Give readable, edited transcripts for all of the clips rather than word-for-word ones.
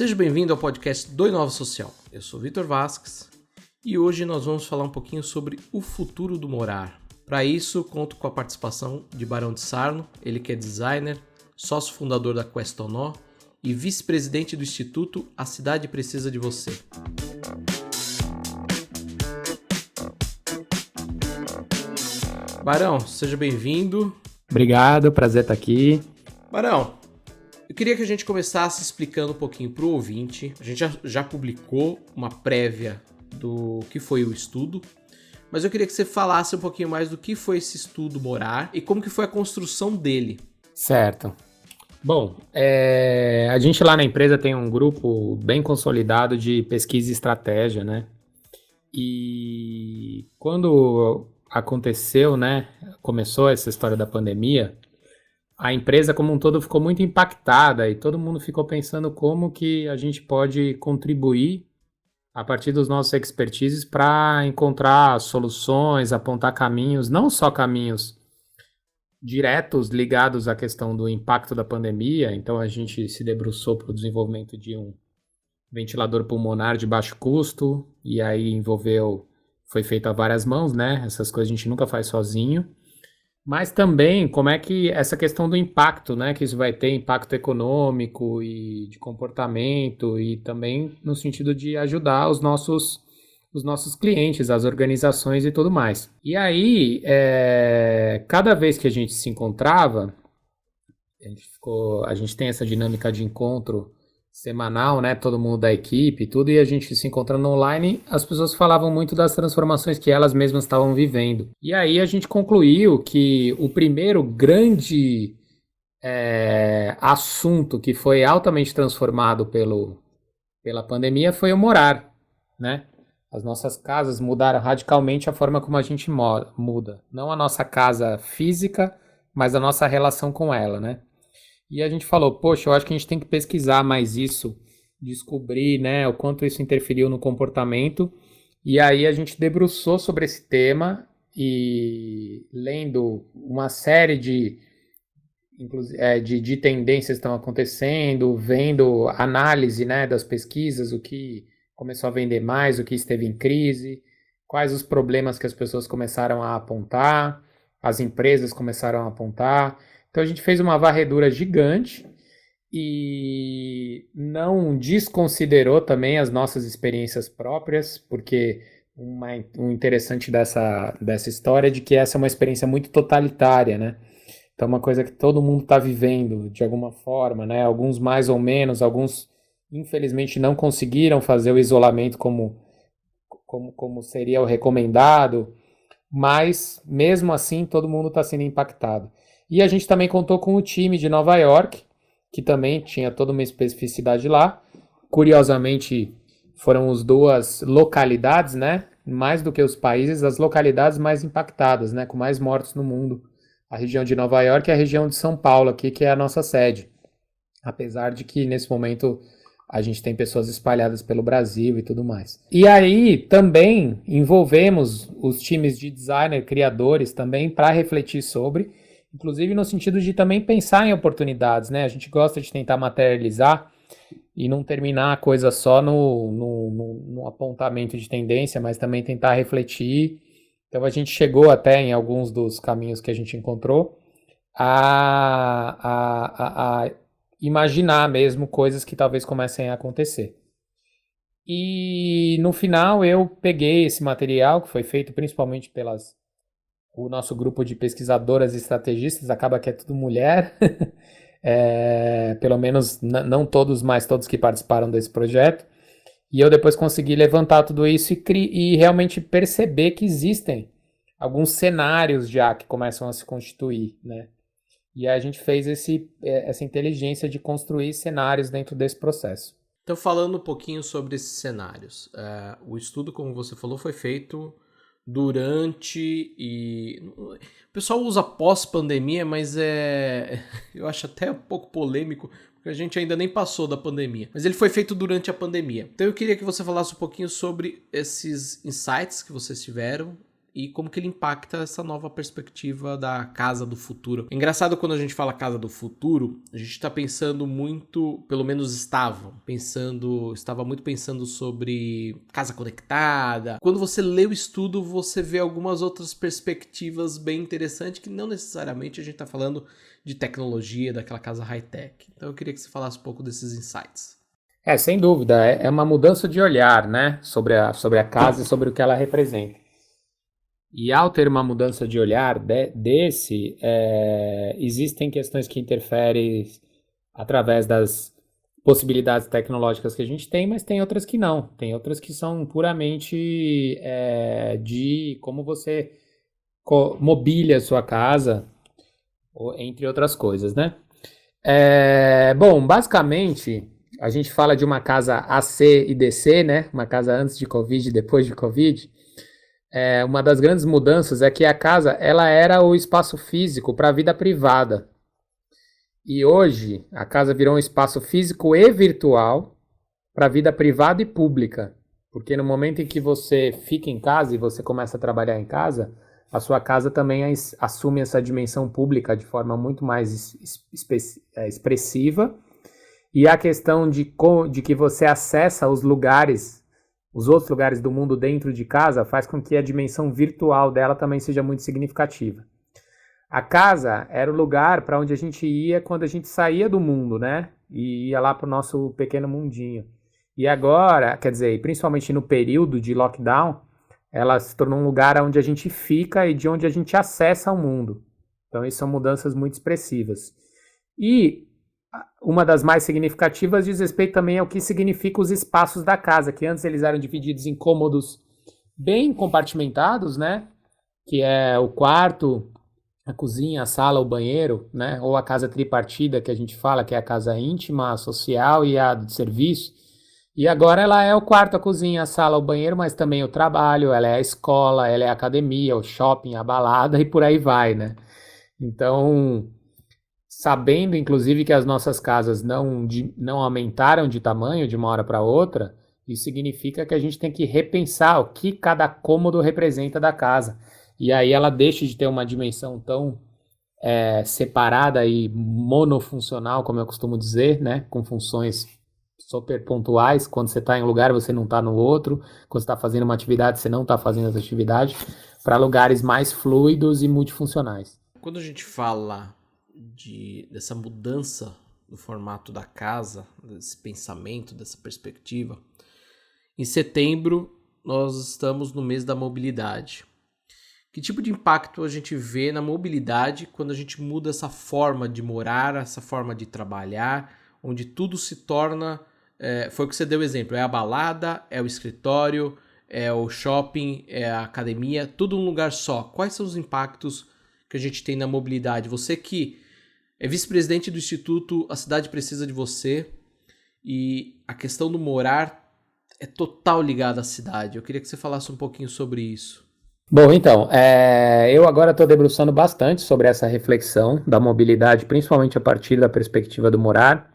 Seja bem-vindo ao podcast do Inova Social. Eu sou Vitor Vasques e hoje nós vamos falar um pouquinho sobre o futuro do morar. Para isso, conto com a participação de Barão de Sarno, ele que é designer, sócio fundador da Questonó e vice-presidente do Instituto A Cidade Precisa de Você. Barão, seja bem-vindo. Obrigado, prazer estar aqui. Barão, eu queria que a gente começasse explicando um pouquinho para o ouvinte. A gente já publicou uma prévia do que foi o estudo, mas eu queria que você falasse um pouquinho mais do que foi esse estudo Morar e como que foi a construção dele. Certo. Bom, a gente lá na empresa tem um grupo bem consolidado de pesquisa e estratégia, né? E quando aconteceu, né, começou essa história da pandemia, a empresa como um todo ficou muito impactada e todo mundo ficou pensando como que a gente pode contribuir a partir dos nossos expertises para encontrar soluções, apontar caminhos, não só caminhos diretos ligados à questão do impacto da pandemia. Então a gente se debruçou para o desenvolvimento de um ventilador pulmonar de baixo custo e aí foi feito a várias mãos, né? Essas coisas a gente nunca faz sozinho. Mas também como é que essa questão do impacto, né? Que isso vai ter impacto econômico e de comportamento e também no sentido de ajudar os nossos clientes, as organizações e tudo mais. E aí, cada vez que a gente se encontrava, a gente tem essa dinâmica de encontro semanal, né? Todo mundo da equipe e tudo, e a gente se encontrando online, as pessoas falavam muito das transformações que elas mesmas estavam vivendo. E aí a gente concluiu que o primeiro grande assunto que foi altamente transformado pela pandemia foi o morar, né? As nossas casas mudaram radicalmente a forma como a gente muda. Não a nossa casa física, mas a nossa relação com ela, né? E a gente falou, poxa, eu acho que a gente tem que pesquisar mais isso, descobrir, né, o quanto isso interferiu no comportamento. E aí a gente debruçou sobre esse tema e lendo uma série de tendências que estão acontecendo, vendo análise, né, das pesquisas, o que começou a vender mais, o que esteve em crise, quais os problemas que as pessoas começaram a apontar, as empresas começaram a apontar. Então a gente fez uma varredura gigante e não desconsiderou também as nossas experiências próprias, porque um interessante dessa história é de que essa é uma experiência muito totalitária, né? Então é uma coisa que todo mundo está vivendo de alguma forma, né? Alguns mais ou menos, alguns infelizmente não conseguiram fazer o isolamento como seria o recomendado, mas mesmo assim todo mundo está sendo impactado. E a gente também contou com o time de Nova York, que também tinha toda uma especificidade lá. Curiosamente, foram as duas localidades, né? Mais do que os países, as localidades mais impactadas, né? Com mais mortos no mundo. A região de Nova York e a região de São Paulo, aqui, que é a nossa sede. Apesar de que, nesse momento, a gente tem pessoas espalhadas pelo Brasil e tudo mais. E aí, também, envolvemos os times de designer, criadores também, para refletir sobre, inclusive no sentido de também pensar em oportunidades, né? A gente gosta de tentar materializar e não terminar a coisa só no apontamento de tendência, mas também tentar refletir. Então a gente chegou até em alguns dos caminhos que a gente encontrou a imaginar mesmo coisas que talvez comecem a acontecer. E no final eu peguei esse material que foi feito principalmente o nosso grupo de pesquisadoras e estrategistas, acaba que é tudo mulher, pelo menos não todos, mas todos que participaram desse projeto. E eu depois consegui levantar tudo isso e realmente perceber que existem alguns cenários já que começam a se constituir, né? E aí a gente fez essa inteligência de construir cenários dentro desse processo. Então, falando um pouquinho sobre esses cenários, o estudo, como você falou, foi feito durante e... O pessoal usa pós-pandemia, mas eu acho até um pouco polêmico, porque a gente ainda nem passou da pandemia. Mas ele foi feito durante a pandemia. Então eu queria que você falasse um pouquinho sobre esses insights que vocês tiveram e como que ele impacta essa nova perspectiva da casa do futuro. É engraçado quando a gente fala casa do futuro, a gente está pensando muito, pelo menos estava muito pensando sobre casa conectada. Quando você lê o estudo, você vê algumas outras perspectivas bem interessantes, que não necessariamente a gente está falando de tecnologia, daquela casa high-tech. Então eu queria que você falasse um pouco desses insights. Sem dúvida, é uma mudança de olhar, né, sobre a casa e sobre o que ela representa. E ao ter uma mudança de olhar existem questões que interferem através das possibilidades tecnológicas que a gente tem, mas tem outras que não. Tem outras que são puramente de como você mobília a sua casa, entre outras coisas, né? Bom, basicamente, a gente fala de uma casa AC e DC, né? Uma casa antes de Covid e depois de Covid. Uma das grandes mudanças é que a casa ela era o espaço físico para a vida privada. E hoje a casa virou um espaço físico e virtual para a vida privada e pública. Porque no momento em que você fica em casa e você começa a trabalhar em casa, a sua casa também assume essa dimensão pública de forma muito mais expressiva. E a questão de que você acessa os outros lugares do mundo dentro de casa, faz com que a dimensão virtual dela também seja muito significativa. A casa era o lugar para onde a gente ia quando a gente saía do mundo, né? E ia lá para o nosso pequeno mundinho. E agora, quer dizer, principalmente no período de lockdown, ela se tornou um lugar onde a gente fica e de onde a gente acessa o mundo. Então, isso são mudanças muito expressivas. E uma das mais significativas diz respeito também ao que significa os espaços da casa, que antes eles eram divididos em cômodos bem compartimentados, né? Que é o quarto, a cozinha, a sala, o banheiro, né? Ou a casa tripartida, que a gente fala, que é a casa íntima, a social e a de serviço. E agora ela é o quarto, a cozinha, a sala, o banheiro, mas também o trabalho, ela é a escola, ela é a academia, o shopping, a balada e por aí vai, né? Então, sabendo, inclusive, que as nossas casas não aumentaram de tamanho de uma hora para outra, isso significa que a gente tem que repensar o que cada cômodo representa da casa. E aí ela deixa de ter uma dimensão tão separada e monofuncional, como eu costumo dizer, né? Com funções super pontuais. Quando você está em um lugar, você não está no outro. Quando você está fazendo uma atividade, você não está fazendo essa atividade. Para lugares mais fluidos e multifuncionais. Quando a gente fala dessa mudança do formato da casa, desse pensamento, dessa perspectiva, em setembro nós estamos no mês da mobilidade. Que tipo de impacto a gente vê na mobilidade quando a gente muda essa forma de morar, essa forma de trabalhar, onde tudo se torna, foi o que você deu exemplo, é a balada, é o escritório, é o shopping, é a academia, tudo num lugar só. Quais são os impactos que a gente tem na mobilidade? Você que é vice-presidente do Instituto A Cidade Precisa de Você, e a questão do morar é total ligada à cidade. Eu queria que você falasse um pouquinho sobre isso. Bom, então, eu agora estou debruçando bastante sobre essa reflexão da mobilidade, principalmente a partir da perspectiva do morar,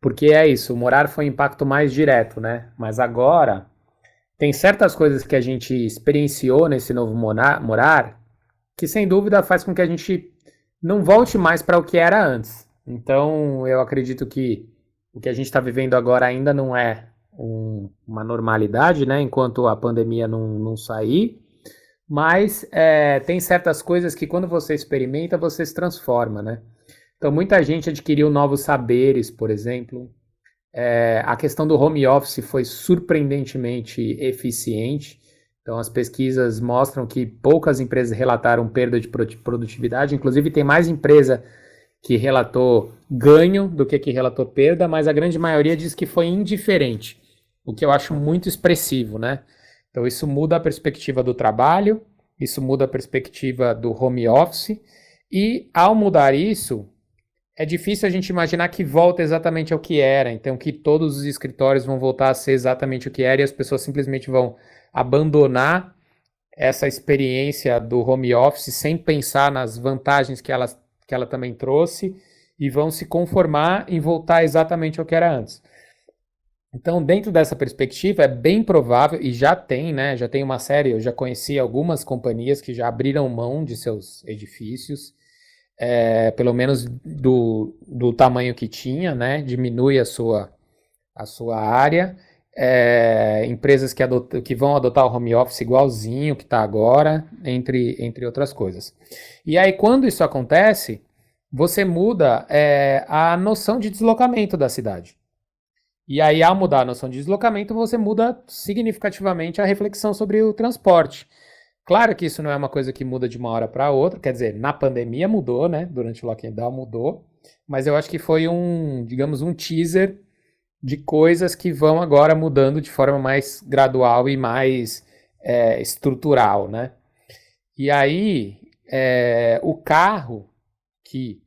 porque é isso, o morar foi um impacto mais direto, né? Mas agora tem certas coisas que a gente experienciou nesse novo morar que sem dúvida faz com que a gente não volte mais para o que era antes. Então, eu acredito que o que a gente está vivendo agora ainda não é uma normalidade, né? Enquanto a pandemia não sair. Mas tem certas coisas que quando você experimenta, você se transforma, né? Então, muita gente adquiriu novos saberes, por exemplo. A questão do home office foi surpreendentemente eficiente. Então, as pesquisas mostram que poucas empresas relataram perda de produtividade. Inclusive, tem mais empresa que relatou ganho do que relatou perda, mas a grande maioria diz que foi indiferente, o que eu acho muito expressivo, né? Então, isso muda a perspectiva do trabalho, isso muda a perspectiva do home office, e ao mudar isso, é difícil a gente imaginar que volta exatamente ao que era, então que todos os escritórios vão voltar a ser exatamente o que era e as pessoas simplesmente vão abandonar essa experiência do home office sem pensar nas vantagens que ela também trouxe e vão se conformar em voltar exatamente ao que era antes. Então, dentro dessa perspectiva, é bem provável, e já tem, né? Já tem uma série, eu já conheci algumas companhias que já abriram mão de seus edifícios, pelo menos do tamanho que tinha, né? Diminui a sua área. Empresas que vão adotar o home office igualzinho que está agora, entre outras coisas. E aí, quando isso acontece, você muda a noção de deslocamento da cidade. E aí, ao mudar a noção de deslocamento, você muda significativamente a reflexão sobre o transporte. Claro que isso não é uma coisa que muda de uma hora para outra, quer dizer, na pandemia mudou, né? Durante o lockdown mudou, mas eu acho que foi digamos, um teaser de coisas que vão agora mudando de forma mais gradual e mais estrutural, né? E aí, o carro, que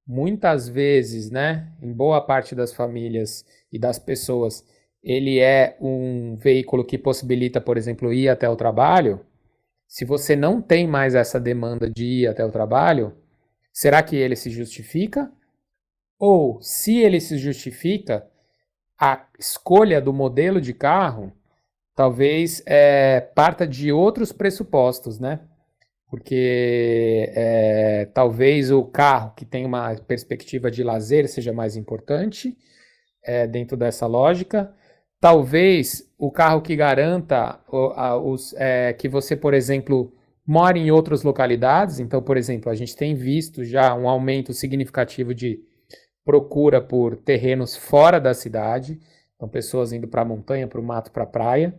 muitas vezes, né, em boa parte das famílias e das pessoas, ele é um veículo que possibilita, por exemplo, ir até o trabalho. Se você não tem mais essa demanda de ir até o trabalho, será que ele se justifica? Ou, se ele se justifica, a escolha do modelo de carro talvez parta de outros pressupostos, né? Porque talvez o carro que tem uma perspectiva de lazer seja mais importante dentro dessa lógica. Talvez o carro que garanta que você, por exemplo, mora em outras localidades. Então, por exemplo, a gente tem visto já um aumento significativo de procura por terrenos fora da cidade. Então, pessoas indo para a montanha, para o mato, para a praia.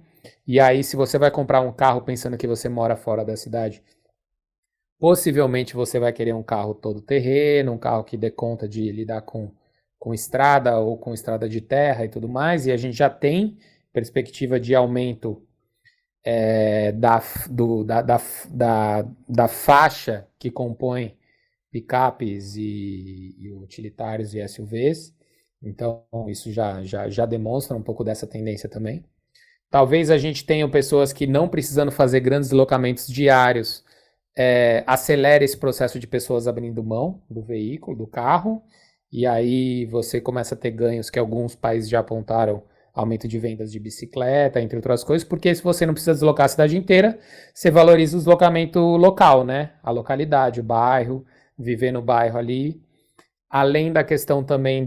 E aí, se você vai comprar um carro pensando que você mora fora da cidade, possivelmente você vai querer um carro todo terreno, um carro que dê conta de lidar com estrada ou com estrada de terra e tudo mais. E a gente já tem perspectiva de aumento da faixa que compõe picapes e utilitários e SUVs. Então, isso já demonstra um pouco dessa tendência também. Talvez a gente tenha pessoas que, não precisando fazer grandes deslocamentos diários, acelere esse processo de pessoas abrindo mão do veículo, do carro, e aí você começa a ter ganhos que alguns países já apontaram, aumento de vendas de bicicleta, entre outras coisas, porque se você não precisa deslocar a cidade inteira, você valoriza o deslocamento local, né? A localidade, o bairro, viver no bairro ali. Além da questão também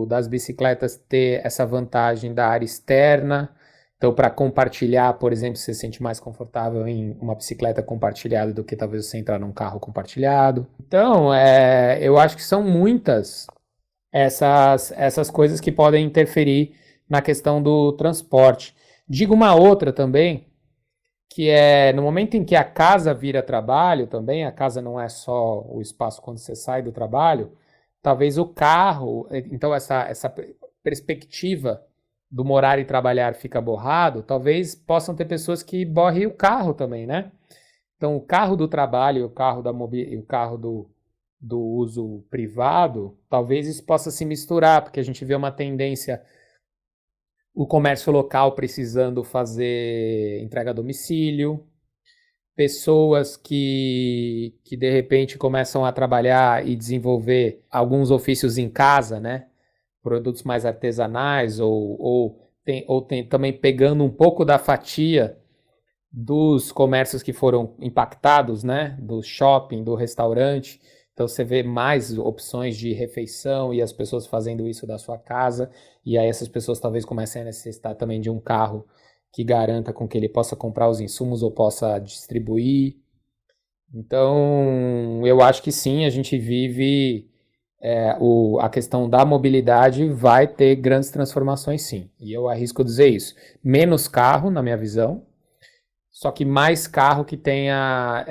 das bicicletas ter essa vantagem da área externa. Então, para compartilhar, por exemplo, você se sente mais confortável em uma bicicleta compartilhada do que talvez você entrar num carro compartilhado. Então, eu acho que são muitas essas coisas que podem interferir na questão do transporte. Digo uma outra também, que é no momento em que a casa vira trabalho também, a casa não é só o espaço quando você sai do trabalho, talvez o carro, então essa perspectiva do morar e trabalhar fica borrado, talvez possam ter pessoas que borrem o carro também, né? Então, o carro do trabalho, o carro o carro do uso privado, talvez isso possa se misturar, porque a gente vê uma tendência, o comércio local precisando fazer entrega a domicílio, pessoas que de repente começam a trabalhar e desenvolver alguns ofícios em casa, né? Produtos mais artesanais ou também pegando um pouco da fatia dos comércios que foram impactados, né? Do shopping, do restaurante. Então você vê mais opções de refeição e as pessoas fazendo isso da sua casa. E aí essas pessoas talvez comecem a necessitar também de um carro que garanta com que ele possa comprar os insumos ou possa distribuir. Então, eu acho que sim, a gente vive a questão da mobilidade vai ter grandes transformações, sim. E eu arrisco dizer isso. Menos carro, na minha visão, só que mais carro que tenha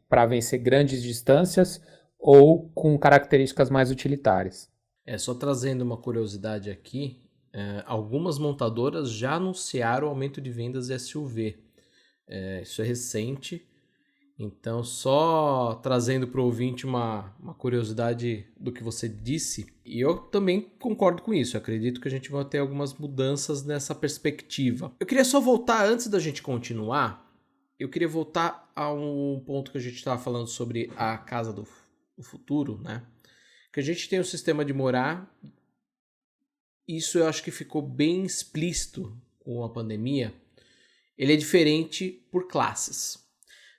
para vencer grandes distâncias ou com características mais utilitárias. Só trazendo uma curiosidade aqui, algumas montadoras já anunciaram aumento de vendas de SUV. Isso é recente, então só trazendo para o ouvinte uma curiosidade do que você disse, e eu também concordo com isso, eu acredito que a gente vai ter algumas mudanças nessa perspectiva. Eu queria só voltar, antes da gente continuar, eu queria voltar a um ponto que a gente estava falando sobre a casa do futuro, né? Que a gente tem um sistema de morar isso eu acho que ficou bem explícito com a pandemia, ele é diferente por classes.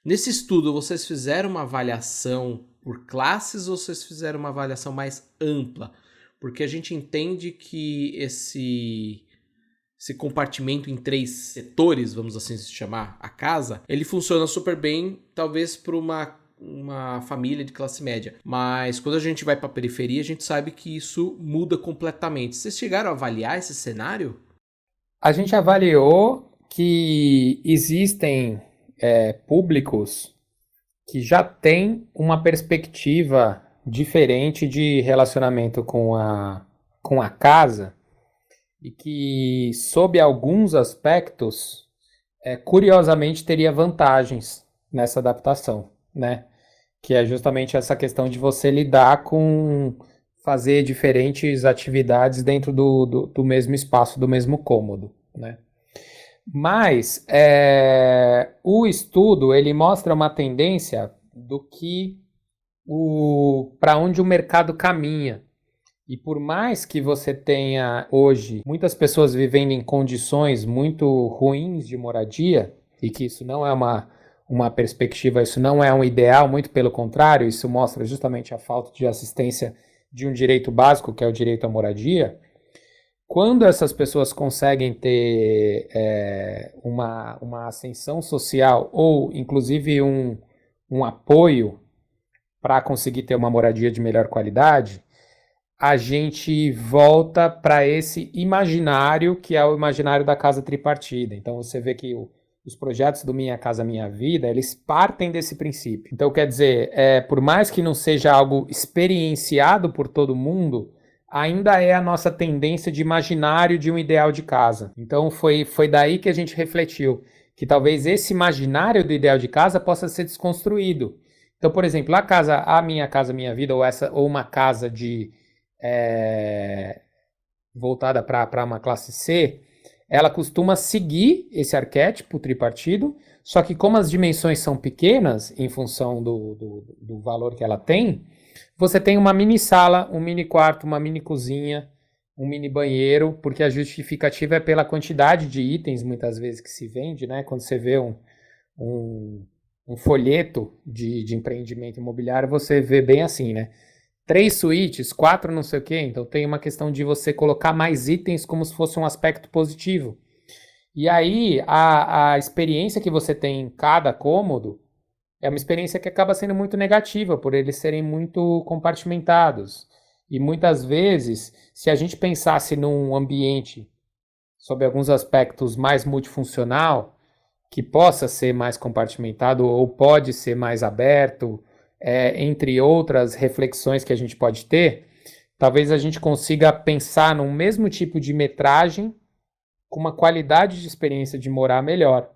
Nesse estudo, vocês fizeram uma avaliação por classes ou vocês fizeram uma avaliação mais ampla? Porque a gente entende que esse compartimento em 3 setores, vamos assim chamar, a casa, ele funciona super bem, talvez para uma família de classe média. Mas quando a gente vai para a periferia, a gente sabe que isso muda completamente. Vocês chegaram a avaliar esse cenário? A gente avaliou que existem públicos que já têm uma perspectiva diferente de relacionamento com a casa e que, sob alguns aspectos, curiosamente teria vantagens nessa adaptação, né? Que é justamente essa questão de você lidar com fazer diferentes atividades dentro do mesmo espaço, do mesmo cômodo, né? Mas o estudo ele mostra uma tendência do que para onde o mercado caminha. E por mais que você tenha hoje muitas pessoas vivendo em condições muito ruins de moradia, e que isso não é uma perspectiva, isso não é um ideal, muito pelo contrário, isso mostra justamente a falta de assistência de um direito básico, que é o direito à moradia. Quando essas pessoas conseguem ter uma ascensão social ou, inclusive, um apoio para conseguir ter uma moradia de melhor qualidade, a gente volta para esse imaginário que é o imaginário da casa tripartida. Então você vê que os projetos do Minha Casa Minha Vida, eles partem desse princípio. Então quer dizer, por mais que não seja algo experienciado por todo mundo, ainda é a nossa tendência de imaginário de um ideal de casa. Então foi daí que a gente refletiu que talvez esse imaginário do ideal de casa possa ser desconstruído. Então, por exemplo, a Minha Casa Minha Vida, ou uma casa voltada para uma classe C, ela costuma seguir esse arquétipo tripartido, só que como as dimensões são pequenas, em função do valor que ela tem, você tem uma mini sala, um mini quarto, uma mini cozinha, um mini banheiro, porque a justificativa é pela quantidade de itens, muitas vezes, que se vende, né? Quando você vê um folheto de empreendimento imobiliário, você vê bem assim, né? 3 suítes, 4 não sei o quê. Então tem uma questão de você colocar mais itens como se fosse um aspecto positivo. E aí a experiência que você tem em cada cômodo é uma experiência que acaba sendo muito negativa, por eles serem muito compartimentados. E muitas vezes, se a gente pensasse num ambiente sob alguns aspectos mais multifuncional, que possa ser mais compartimentado ou pode ser mais aberto, entre outras reflexões que a gente pode ter, talvez a gente consiga pensar num mesmo tipo de metragem com uma qualidade de experiência de morar melhor.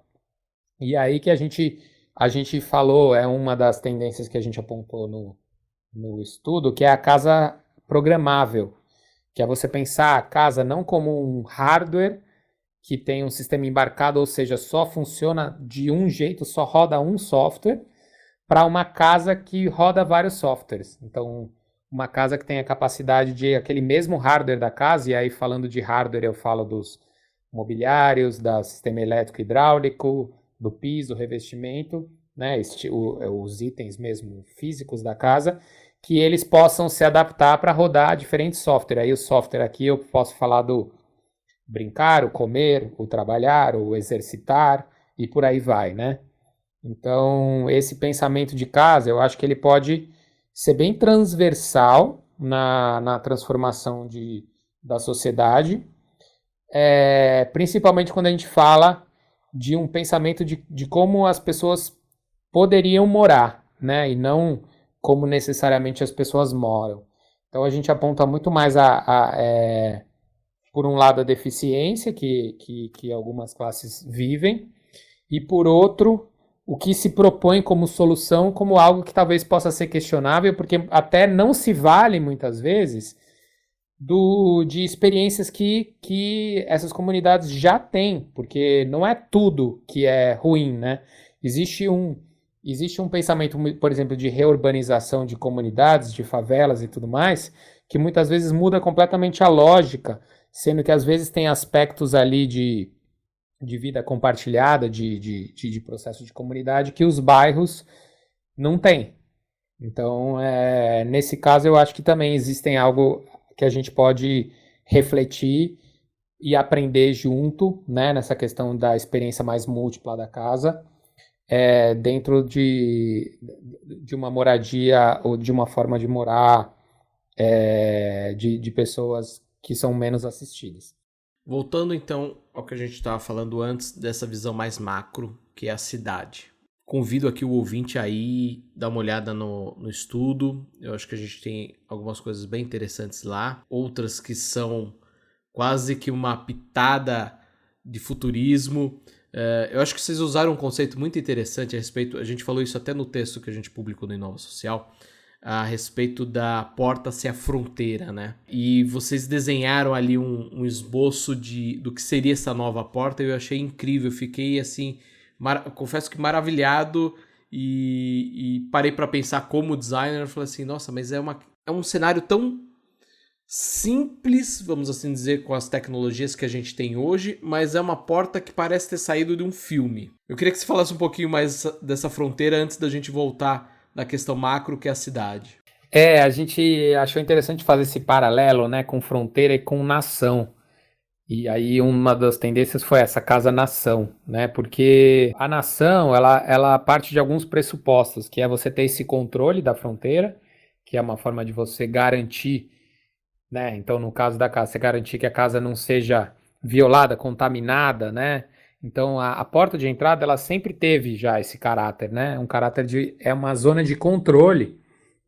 E aí que a gente falou, é uma das tendências que a gente apontou no estudo, que é a casa programável, que é você pensar a casa não como um hardware que tem um sistema embarcado, ou seja, só funciona de um jeito, só roda um software, para uma casa que roda vários softwares. Então, uma casa que tem a capacidade de aquele mesmo hardware da casa, e aí falando de hardware eu falo dos mobiliários, do sistema elétrico e hidráulico, do piso, revestimento, né, os itens mesmo físicos da casa, que eles possam se adaptar para rodar diferentes softwares. Aí o software aqui eu posso falar do brincar, o comer, o trabalhar, o exercitar e por aí vai, né? Então, esse pensamento de casa, eu acho que ele pode ser bem transversal na transformação da sociedade, principalmente quando a gente fala de um pensamento de como as pessoas poderiam morar, né? E não como necessariamente as pessoas moram. Então, a gente aponta muito mais por um lado, a deficiência que algumas classes vivem, e por outro, o que se propõe como solução, como algo que talvez possa ser questionável, porque até não se vale, muitas vezes, de experiências que essas comunidades já têm, porque não é tudo que é ruim, né? Existe um pensamento, por exemplo, de reurbanização de comunidades, de favelas e tudo mais, que muitas vezes muda completamente a lógica sendo que às vezes tem aspectos ali de vida compartilhada, de processo de comunidade que os bairros não têm. Então, nesse caso, eu acho que também existem algo que a gente pode refletir e aprender junto, né, nessa questão da experiência mais múltipla da casa, dentro de uma moradia ou de uma forma de morar de pessoas que são menos assistidas. Voltando então ao que a gente estava falando antes dessa visão mais macro, que é a cidade. Convido aqui o ouvinte a ir dar uma olhada no estudo. Eu acho que a gente tem algumas coisas bem interessantes lá, outras que são quase que uma pitada de futurismo. Eu acho que vocês usaram um conceito muito interessante a respeito, a gente falou isso até no texto que a gente publicou no Inova Social, a respeito da porta ser a fronteira, né? E vocês desenharam ali um esboço do que seria essa nova porta, e eu achei incrível, eu fiquei assim, confesso que maravilhado, e parei para pensar como designer, falei assim, nossa, mas é um cenário tão simples, vamos assim dizer, com as tecnologias que a gente tem hoje, mas é uma porta que parece ter saído de um filme. Eu queria que você falasse um pouquinho mais dessa fronteira antes da gente voltar da questão macro, que é a cidade. A gente achou interessante fazer esse paralelo, né, com fronteira e com nação. E aí uma das tendências foi essa casa-nação, né? Porque a nação, ela parte de alguns pressupostos, que é você ter esse controle da fronteira, que é uma forma de você garantir, né? Então, no caso da casa, você garantir que a casa não seja violada, contaminada, né? Então, a porta de entrada, ela sempre teve já esse caráter, né? Um caráter é uma zona de controle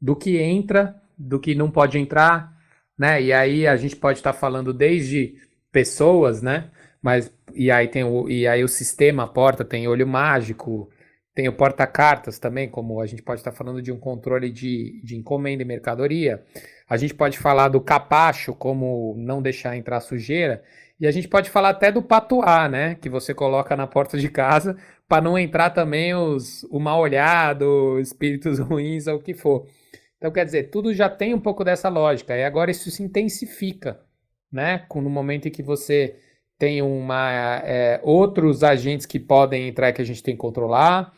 do que entra, do que não pode entrar, né? E aí a gente pode estar falando desde pessoas, né? Mas e aí o sistema, a porta tem olho mágico, tem o porta-cartas também, como a gente pode estar falando de um controle de encomenda e mercadoria. A gente pode falar do capacho, como não deixar entrar sujeira. E a gente pode falar até do patuá, né? Que você coloca na porta de casa para não entrar também o mal-olhado, espíritos ruins ou o que for. Então, quer dizer, tudo já tem um pouco dessa lógica. E agora isso se intensifica, né? No momento em que você tem outros agentes que podem entrar e que a gente tem que controlar.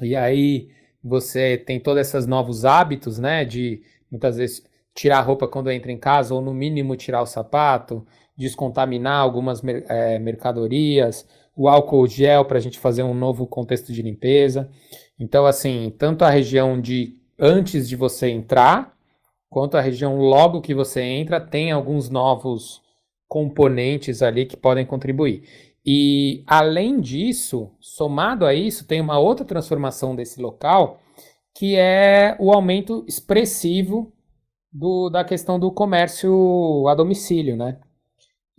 E aí você tem todos esses novos hábitos, né? De muitas vezes tirar a roupa quando entra em casa, ou no mínimo tirar o sapato, descontaminar algumas mercadorias, o álcool gel para a gente fazer um novo contexto de limpeza. Então, assim, tanto a região de antes de você entrar, quanto a região logo que você entra, tem alguns novos componentes ali que podem contribuir. E além disso, somado a isso, tem uma outra transformação desse local, que é o aumento expressivo da questão do comércio a domicílio, né?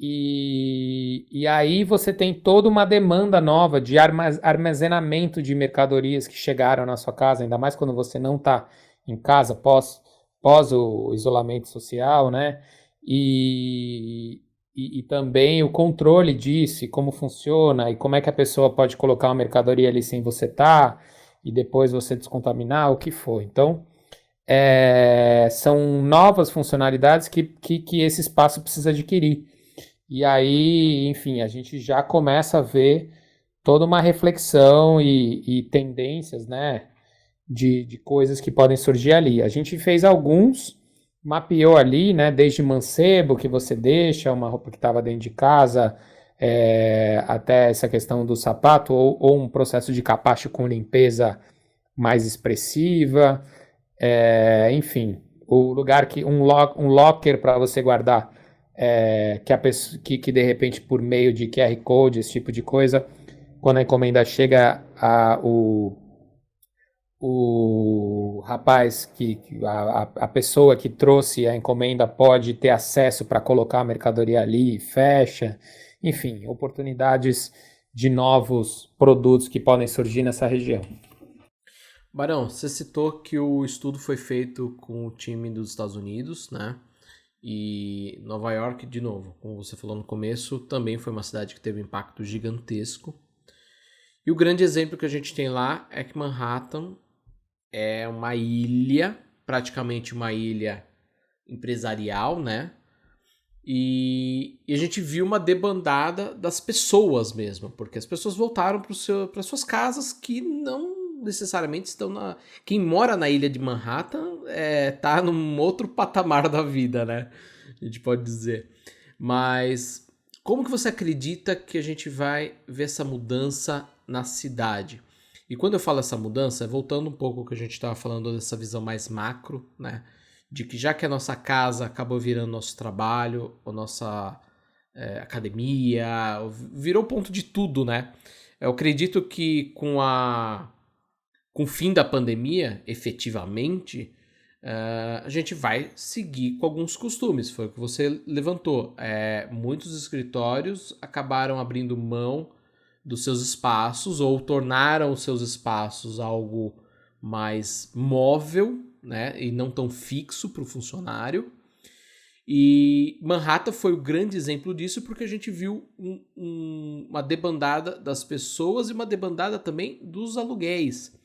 E aí você tem toda uma demanda nova de armazenamento de mercadorias que chegaram na sua casa, ainda mais quando você não está em casa pós o isolamento social, né? E também o controle disso, e como funciona, e como é que a pessoa pode colocar uma mercadoria ali sem você estar, e depois você descontaminar, o que for. Então, são novas funcionalidades que esse espaço precisa adquirir. E aí, enfim, a gente já começa a ver toda uma reflexão e tendências, né, de coisas que podem surgir ali. A gente fez alguns, mapeou ali, né, desde mancebo que você deixa, uma roupa que estava dentro de casa, até essa questão do sapato, ou um processo de capacho com limpeza mais expressiva, enfim, o lugar um locker para você guardar, que a pessoa que de repente por meio de QR Code, esse tipo de coisa, quando a encomenda chega, o rapaz, a pessoa que trouxe a encomenda pode ter acesso para colocar a mercadoria ali, fecha, enfim, oportunidades de novos produtos que podem surgir nessa região. Barão, você citou que o estudo foi feito com o time dos Estados Unidos, né? E Nova York, de novo, como você falou no começo, também foi uma cidade que teve um impacto gigantesco. E o grande exemplo que a gente tem lá é que Manhattan é uma ilha, praticamente uma ilha empresarial, né? E a gente viu uma debandada das pessoas mesmo, porque as pessoas voltaram para suas casas que não necessariamente estão na... Quem mora na ilha de Manhattan tá num outro patamar da vida, né? A gente pode dizer. Mas como que você acredita que a gente vai ver essa mudança na cidade? E quando eu falo essa mudança, voltando um pouco ao que a gente estava falando dessa visão mais macro, né? De que já que a nossa casa acabou virando nosso trabalho, a nossa academia, virou ponto de tudo, né? Eu acredito que com o fim da pandemia, efetivamente, a gente vai seguir com alguns costumes. Foi o que você levantou. Muitos escritórios acabaram abrindo mão dos seus espaços ou tornaram os seus espaços algo mais móvel, né, e não tão fixo para o funcionário. E Manhattan foi o grande exemplo disso, porque a gente viu uma debandada das pessoas e uma debandada também dos aluguéis.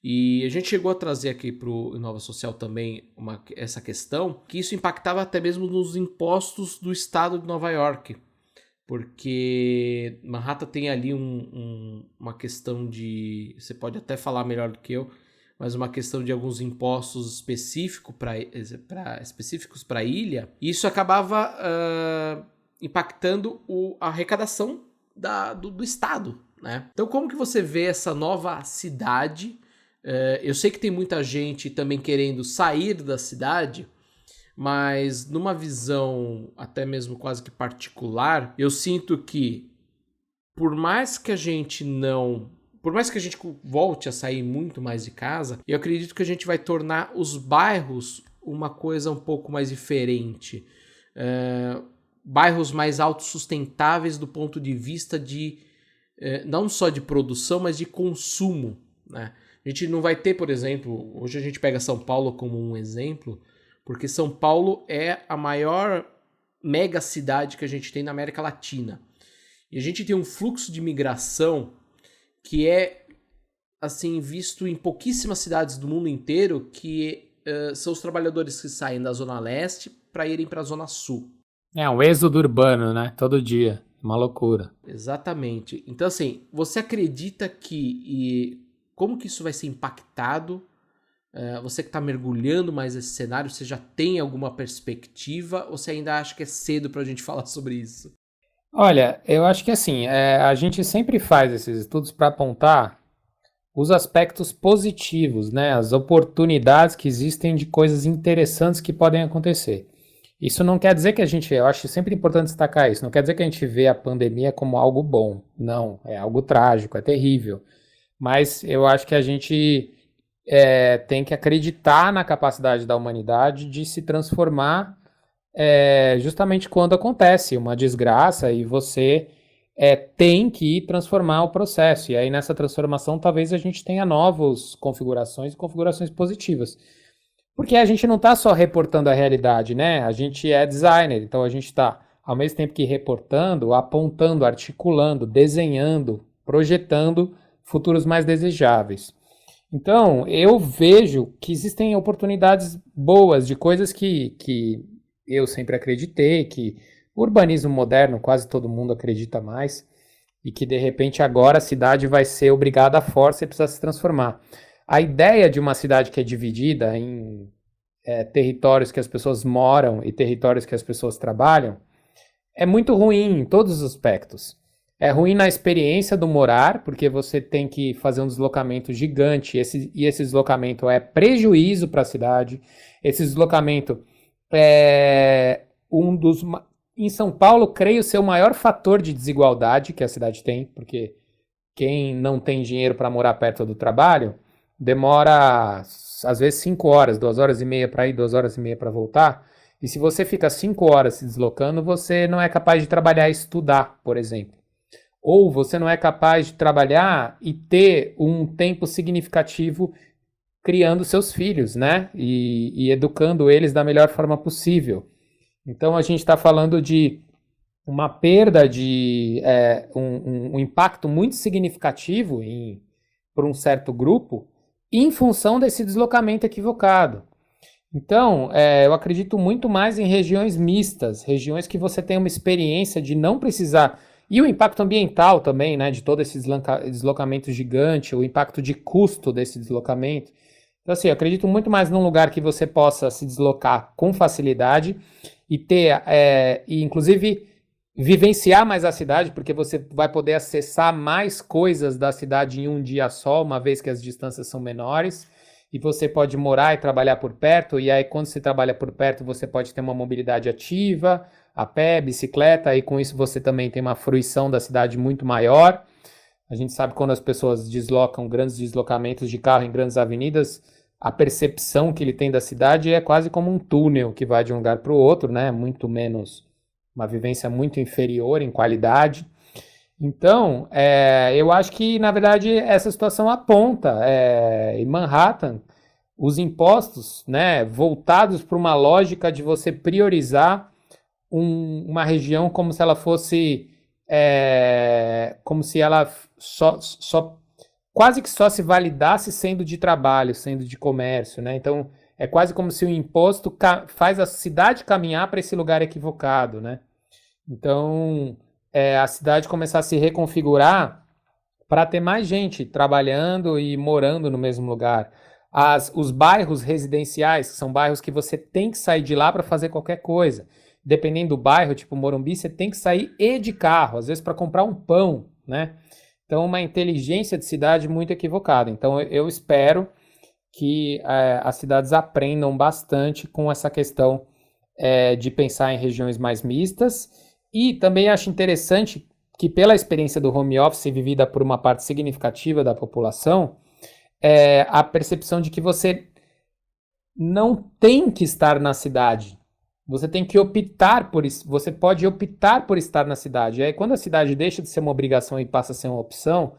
E a gente chegou a trazer aqui para o Inova Social também essa questão, que isso impactava até mesmo nos impostos do estado de Nova York, porque Manhattan tem ali uma questão de... Você pode até falar melhor do que eu, mas uma questão de alguns impostos específicos para a ilha, e isso acabava impactando a arrecadação do estado, né? Então como que você vê essa nova cidade? Eu sei que tem muita gente também querendo sair da cidade, mas numa visão até mesmo quase que particular, eu sinto que por mais que a gente volte a sair muito mais de casa, eu acredito que a gente vai tornar os bairros uma coisa um pouco mais diferente. Bairros mais autossustentáveis do ponto de vista de não só de produção, mas de consumo, né? A gente não vai ter, por exemplo, hoje a gente pega São Paulo como um exemplo, porque São Paulo é a maior mega cidade que a gente tem na América Latina. E a gente tem um fluxo de migração que é assim visto em pouquíssimas cidades do mundo inteiro, que são os trabalhadores que saem da Zona Leste para irem para a Zona Sul. Um êxodo urbano, né? Todo dia. Uma loucura. Exatamente. Então, assim, você acredita como que isso vai ser impactado? Você que está mergulhando mais nesse cenário, você já tem alguma perspectiva ou você ainda acha que é cedo para a gente falar sobre isso? Olha, eu acho que assim, a gente sempre faz esses estudos para apontar os aspectos positivos, né? As oportunidades que existem de coisas interessantes que podem acontecer. Isso não quer dizer que eu acho sempre importante destacar isso, não quer dizer que a gente vê a pandemia como algo bom. Não, é algo trágico, é terrível. Mas eu acho que a gente tem que acreditar na capacidade da humanidade de se transformar justamente quando acontece uma desgraça e você tem que transformar o processo. E aí nessa transformação talvez a gente tenha novas configurações e configurações positivas. Porque a gente não está só reportando a realidade, né? A gente é designer, então a gente está, ao mesmo tempo que reportando, apontando, articulando, desenhando, projetando futuros mais desejáveis. Então, eu vejo que existem oportunidades boas de coisas que eu sempre acreditei, que o urbanismo moderno quase todo mundo acredita mais, e que de repente agora a cidade vai ser obrigada à força e precisa se transformar. A ideia de uma cidade que é dividida em territórios que as pessoas moram e territórios que as pessoas trabalham é muito ruim em todos os aspectos. É ruim na experiência do morar, porque você tem que fazer um deslocamento gigante, e esse deslocamento é prejuízo para a cidade. Esse deslocamento é em São Paulo, creio ser o maior fator de desigualdade que a cidade tem, porque quem não tem dinheiro para morar perto do trabalho demora, às vezes, 5 horas, 2 horas e meia para ir, 2 horas e meia para voltar. E se você fica 5 horas se deslocando, você não é capaz de trabalhar e estudar, por exemplo. Ou você não é capaz de trabalhar e ter um tempo significativo criando seus filhos, né? E educando eles da melhor forma possível. Então a gente está falando de uma perda de um impacto muito significativo por um certo grupo em função desse deslocamento equivocado. Então, eu acredito muito mais em regiões mistas, regiões que você tem uma experiência de não precisar. E o impacto ambiental também, né, de todo esse deslocamento gigante, o impacto de custo desse deslocamento. Então, assim, eu acredito muito mais num lugar que você possa se deslocar com facilidade e ter, e inclusive vivenciar mais a cidade, porque você vai poder acessar mais coisas da cidade em um dia só, uma vez que as distâncias são menores e você pode morar e trabalhar por perto, e aí quando você trabalha por perto, você pode ter uma mobilidade ativa, a pé, bicicleta, e com isso você também tem uma fruição da cidade muito maior. A gente sabe quando as pessoas deslocam grandes deslocamentos de carro em grandes avenidas, a percepção que ele tem da cidade é quase como um túnel que vai de um lugar para o outro, né? Muito menos, uma vivência muito inferior em qualidade. Então, eu acho que, na verdade, essa situação aponta em Manhattan os impostos, né, voltados para uma lógica de você priorizar uma região como se ela fosse, como se ela quase que só se validasse sendo de trabalho, sendo de comércio, né? Então, é quase como se o imposto faz a cidade caminhar para esse lugar equivocado, né? Então, a cidade começar a se reconfigurar para ter mais gente trabalhando e morando no mesmo lugar. Os bairros residenciais, que são bairros que você tem que sair de lá para fazer qualquer coisa. Dependendo do bairro, tipo Morumbi, você tem que sair e de carro, às vezes para comprar um pão, né? Então, uma inteligência de cidade muito equivocada. Então, eu espero que as cidades aprendam bastante com essa questão de pensar em regiões mais mistas. E também acho interessante que, pela experiência do home office vivida por uma parte significativa da população, a percepção de que você não tem que estar na cidade. Você tem que optar por isso. Você pode optar por estar na cidade. E aí, quando a cidade deixa de ser uma obrigação e passa a ser uma opção,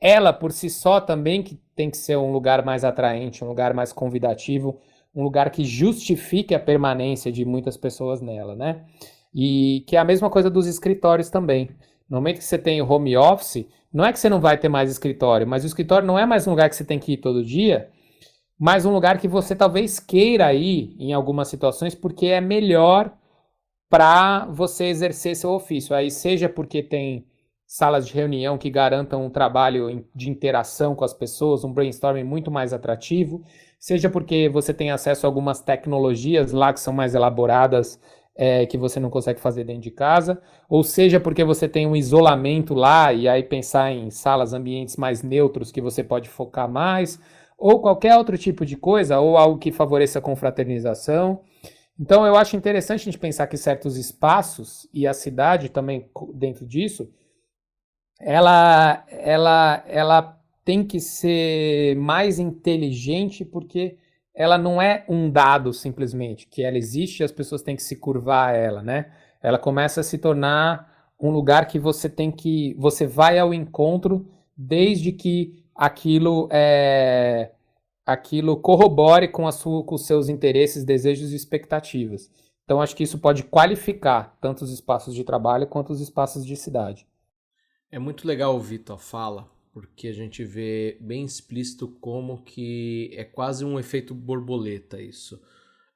ela por si só também que tem que ser um lugar mais atraente, um lugar mais convidativo, um lugar que justifique a permanência de muitas pessoas nela, né? E que é a mesma coisa dos escritórios também. No momento que você tem o home office, não é que você não vai ter mais escritório, mas o escritório não é mais um lugar que você tem que ir todo dia, mas um lugar que você talvez queira ir em algumas situações porque é melhor para você exercer seu ofício. Aí seja porque tem salas de reunião que garantam um trabalho de interação com as pessoas, um brainstorming muito mais atrativo, seja porque você tem acesso a algumas tecnologias lá que são mais elaboradas, que você não consegue fazer dentro de casa, ou seja porque você tem um isolamento lá e aí pensar em salas, ambientes mais neutros que você pode focar mais, ou qualquer outro tipo de coisa, ou algo que favoreça a confraternização. Então eu acho interessante a gente pensar que certos espaços, e a cidade também dentro disso, ela tem que ser mais inteligente porque ela não é um dado simplesmente, que ela existe e as pessoas têm que se curvar a ela, né? Ela começa a se tornar um lugar que você vai ao encontro desde que aquilo corrobore com os seus interesses, desejos e expectativas. Então acho que isso pode qualificar tanto os espaços de trabalho quanto os espaços de cidade. É muito legal ouvir tua fala, porque a gente vê bem explícito como que é quase um efeito borboleta isso.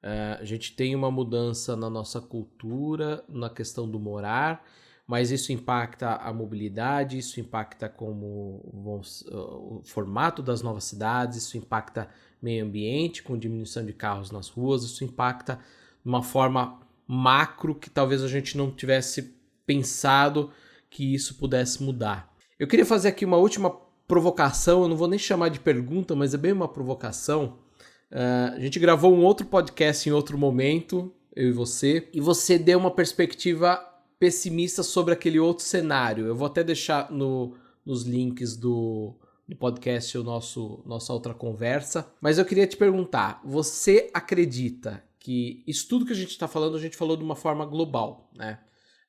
A gente tem uma mudança na nossa cultura, na questão do morar, mas isso impacta a mobilidade, isso impacta o formato das novas cidades, isso impacta meio ambiente, com diminuição de carros nas ruas, isso impacta de uma forma macro que talvez a gente não tivesse pensado que isso pudesse mudar. Eu queria fazer aqui uma última provocação, eu não vou nem chamar de pergunta, mas é bem uma provocação. A gente gravou um outro podcast em outro momento, eu e você deu uma perspectiva pessimista sobre aquele outro cenário. Eu vou até deixar nos links do podcast nossa outra conversa. Mas eu queria te perguntar, você acredita que isso tudo que a gente está falando, a gente falou de uma forma global, né?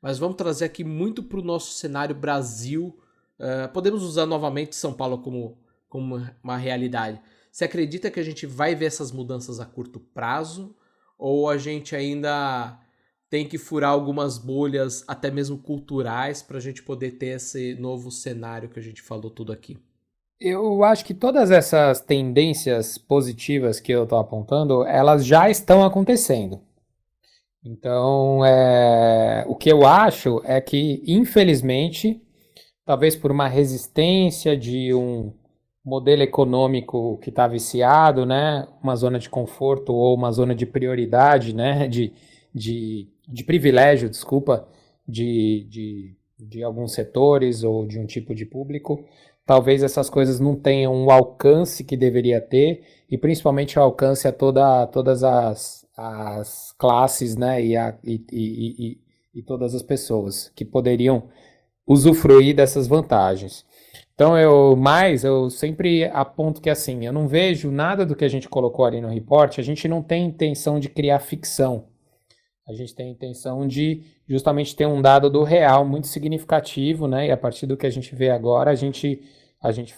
Mas vamos trazer aqui muito para o nosso cenário Brasil. Podemos usar novamente São Paulo como uma realidade. Você acredita que a gente vai ver essas mudanças a curto prazo? Ou a gente ainda tem que furar algumas bolhas, até mesmo culturais, para a gente poder ter esse novo cenário que a gente falou tudo aqui? Eu acho que todas essas tendências positivas que eu estou apontando, elas já estão acontecendo. Então, o que eu acho é que, infelizmente, talvez por uma resistência de um modelo econômico que está viciado, né? Uma zona de conforto ou uma zona de prioridade, né? De privilégio, desculpa, de alguns setores ou de um tipo de público. Talvez essas coisas não tenham o alcance que deveria ter, e principalmente o alcance a todas as classes, né? E todas as pessoas que poderiam usufruir dessas vantagens. Então eu sempre aponto que assim, eu não vejo nada do que a gente colocou ali no report, a gente não tem intenção de criar ficção. A gente tem a intenção de justamente ter um dado do real muito significativo, né? E a partir do que a gente vê agora, a gente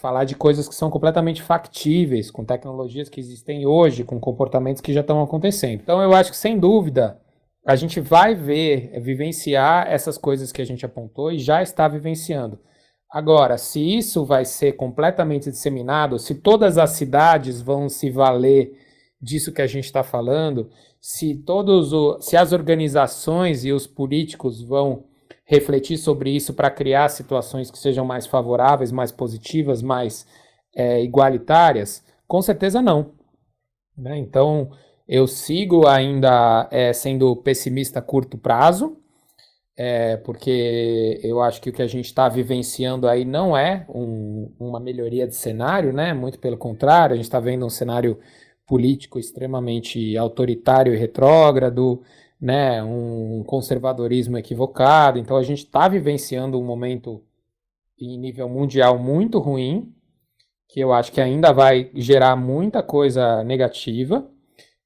falar de coisas que são completamente factíveis, com tecnologias que existem hoje, com comportamentos que já estão acontecendo. Então eu acho que, sem dúvida, a gente vai vivenciar essas coisas que a gente apontou e já está vivenciando. Agora, se isso vai ser completamente disseminado, se todas as cidades vão se valer disso que a gente está falando, se as organizações e os políticos vão refletir sobre isso para criar situações que sejam mais favoráveis, mais positivas, mais igualitárias, com certeza não. Né? Então, eu sigo ainda sendo pessimista a curto prazo, porque eu acho que o que a gente está vivenciando aí não é uma melhoria de cenário, né? Muito pelo contrário, a gente está vendo um cenário político extremamente autoritário e retrógrado, né? Um conservadorismo equivocado. Então a gente está vivenciando um momento em nível mundial muito ruim, que eu acho que ainda vai gerar muita coisa negativa.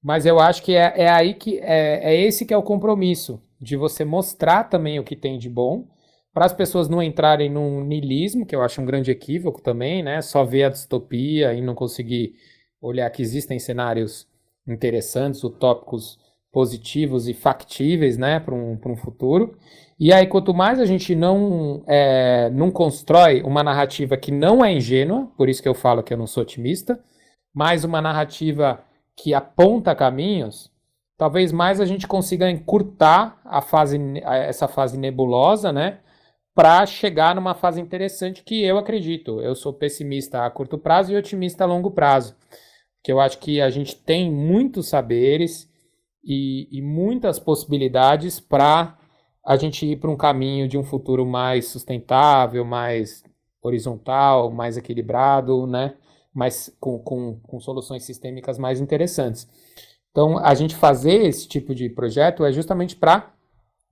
Mas eu acho que aí que esse que é o compromisso, de você mostrar também o que tem de bom, para as pessoas não entrarem num niilismo, que eu acho um grande equívoco também, né? Só ver a distopia e não conseguir olhar que existem cenários interessantes, utópicos positivos e factíveis, né, para um futuro. E aí, quanto mais a gente não constrói uma narrativa que não é ingênua, por isso que eu falo que eu não sou otimista, mas uma narrativa que aponta caminhos, talvez mais a gente consiga encurtar essa fase nebulosa, né, para chegar numa fase interessante que eu acredito. Eu sou pessimista a curto prazo e otimista a longo prazo, porque eu acho que a gente tem muitos saberes e muitas possibilidades para a gente ir para um caminho de um futuro mais sustentável, mais horizontal, mais equilibrado, né? Mas com soluções sistêmicas mais interessantes. Então, a gente fazer esse tipo de projeto é justamente para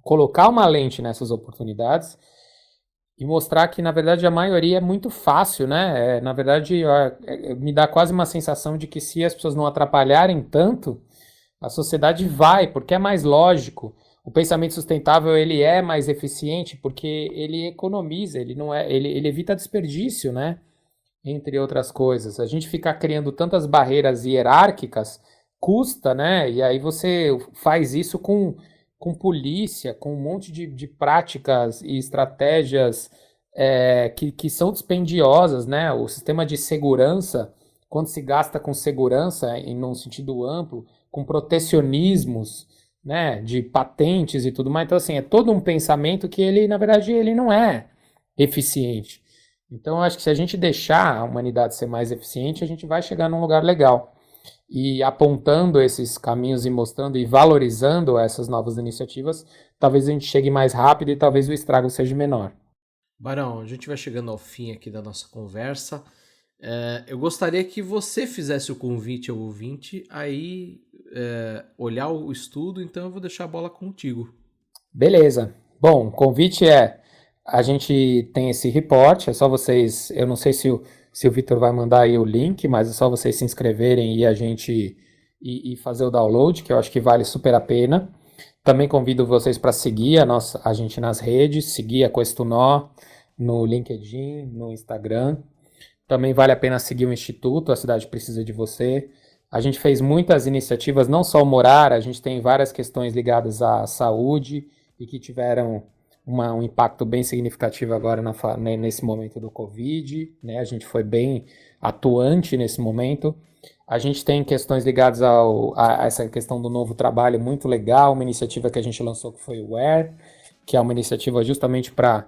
colocar uma lente nessas oportunidades e mostrar que, na verdade, a maioria é muito fácil, né? Na verdade, me dá quase uma sensação de que, se as pessoas não atrapalharem tanto, a sociedade vai, porque é mais lógico. O pensamento sustentável, ele é mais eficiente porque ele economiza, ele evita desperdício, né? Entre outras coisas. A gente ficar criando tantas barreiras hierárquicas custa, né? E aí você faz isso com polícia, com um monte de práticas e estratégias que são dispendiosas, né? O sistema de segurança, quando se gasta com segurança, em um sentido amplo, com protecionismos, né? De patentes e tudo mais. Então, assim, é todo um pensamento que ele, na verdade, ele não é eficiente. Então, eu acho que se a gente deixar a humanidade ser mais eficiente, a gente vai chegar num lugar legal. E apontando esses caminhos e mostrando e valorizando essas novas iniciativas, talvez a gente chegue mais rápido e talvez o estrago seja menor. Barão, a gente vai chegando ao fim aqui da nossa conversa. Eu gostaria que você fizesse o convite ao ouvinte aí olhar o estudo, então eu vou deixar a bola contigo. Beleza. Bom, o convite a gente tem esse report, é só vocês, eu não sei se o Vitor vai mandar aí o link, mas é só vocês se inscreverem e fazer o download, que eu acho que vale super a pena. Também convido vocês para seguir a gente nas redes, seguir a Questunó no LinkedIn, no Instagram. Também vale a pena seguir o Instituto, a cidade precisa de você. A gente fez muitas iniciativas, não só o Morar, a gente tem várias questões ligadas à saúde e que tiveram um impacto bem significativo agora nesse momento do Covid, né? A gente foi bem atuante nesse momento. A gente tem questões ligadas a essa questão do novo trabalho muito legal, uma iniciativa que a gente lançou que foi o Where, que é uma iniciativa justamente para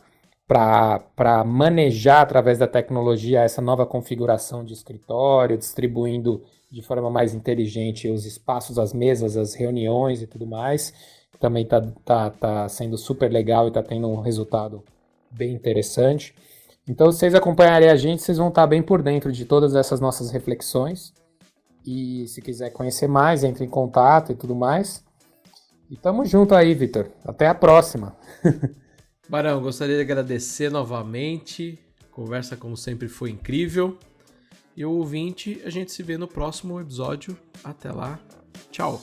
manejar através da tecnologia essa nova configuração de escritório, distribuindo de forma mais inteligente os espaços, as mesas, as reuniões e tudo mais. Também tá sendo super legal e está tendo um resultado bem interessante. Então, se vocês acompanharem a gente, vocês vão estar bem por dentro de todas essas nossas reflexões. E se quiser conhecer mais, entre em contato e tudo mais. E tamo junto aí, Vitor. Até a próxima. Barão, gostaria de agradecer novamente. A conversa, como sempre, foi incrível. E o ouvinte, a gente se vê no próximo episódio. Até lá. Tchau.